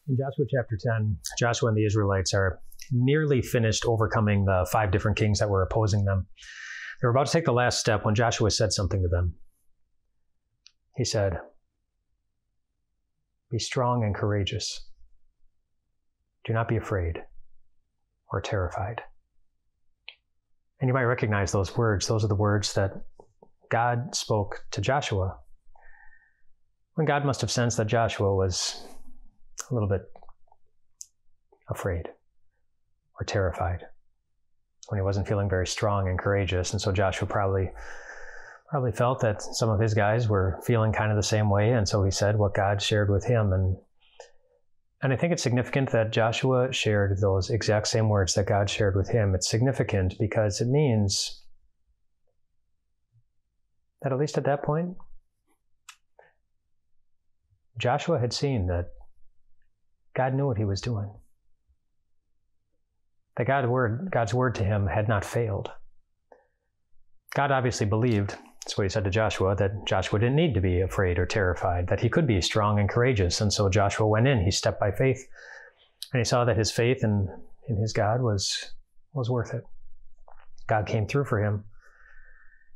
In Joshua chapter 10, Joshua and the Israelites are nearly finished overcoming the 5 different kings that were opposing them. They were about to take the last step when Joshua said something to them. He said, "Be strong and courageous. Do not be afraid or terrified." And you might recognize those words. Those are the words that God spoke to Joshua when God must have sensed that Joshua was a little bit afraid or terrified, when he wasn't feeling very strong and courageous. And so Joshua probably felt that some of his guys were feeling kind of the same way. And so he said what God shared with him. And I think it's significant that Joshua shared those exact same words that God shared with him. It's significant because it means that at least at that point, Joshua had seen that God knew what he was doing. That God's word to him had not failed. God obviously believed, that's what he said to Joshua, that Joshua didn't need to be afraid or terrified, that he could be strong and courageous. And so Joshua went in, he stepped by faith, and he saw that his faith in his God was worth it. God came through for him.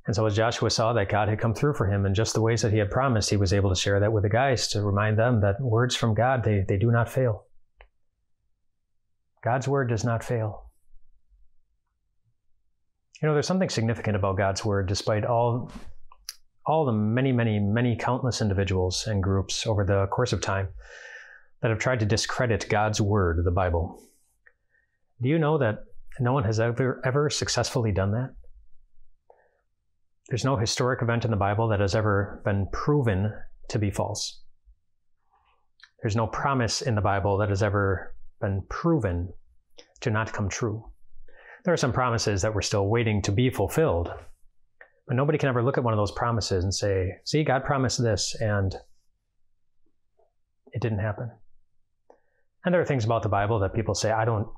And so as Joshua saw that God had come through for him in just the ways that he had promised, he was able to share that with the guys to remind them that words from God, they do not fail. God's word does not fail. You know, there's something significant about God's word, despite all the many countless individuals and groups over the course of time that have tried to discredit God's word, the Bible. Do you know that no one has ever successfully done that? There's no historic event in the Bible that has ever been proven to be false. There's no promise in the Bible that has ever been proven to not come true. There are some promises that we're still waiting to be fulfilled, but nobody can ever look at one of those promises and say, see, God promised this, and it didn't happen. And there are things about the Bible that people say, I don't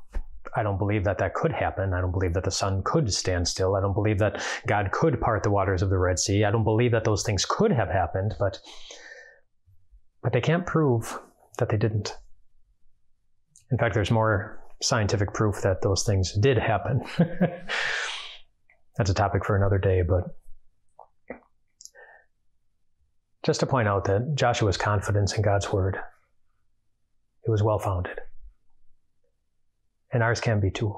believe that could happen. I don't believe that the sun could stand still. I don't believe that God could part the waters of the Red Sea. I don't believe that those things could have happened, but they can't prove that they didn't. In fact, there's more scientific proof that those things did happen. That's a topic for another day, but just to point out that Joshua's confidence in God's word, it was well-founded. And ours can be too.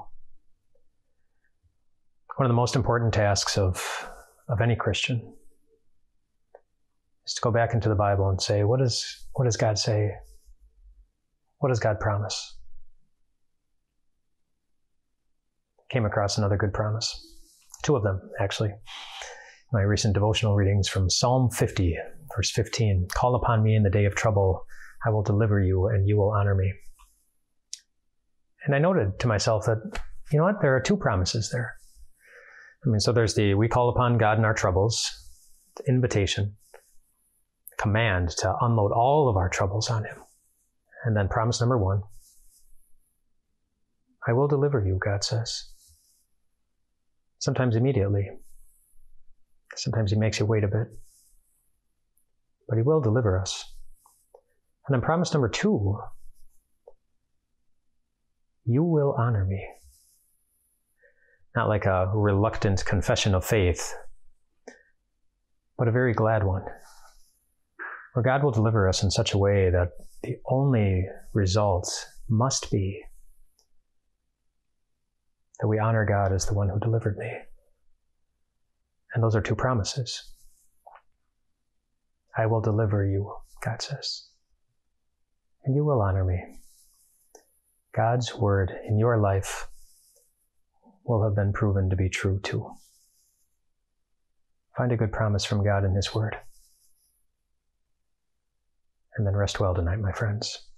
One of the most important tasks of any Christian is to go back into the Bible and say, what does God say? What does God promise? Came across another good promise. 2 of them, actually. My recent devotional readings from Psalm 50, verse 15. Call upon me in the day of trouble. I will deliver you, and you will honor me. And I noted to myself that, you know what, there are 2 promises there. So there's we call upon God in our troubles, the invitation, command to unload all of our troubles on him. And then promise number 1, I will deliver you, God says. Sometimes immediately. Sometimes he makes you wait a bit. But he will deliver us. And then promise number 2, you will honor me. Not like a reluctant confession of faith, but a very glad one, where God will deliver us in such a way that the only result must be that we honor God as the one who delivered me. And those are 2 promises. I will deliver you, God says, and you will honor me. God's word in your life will have been proven to be true too. Find a good promise from God in his word. And then rest well tonight, my friends.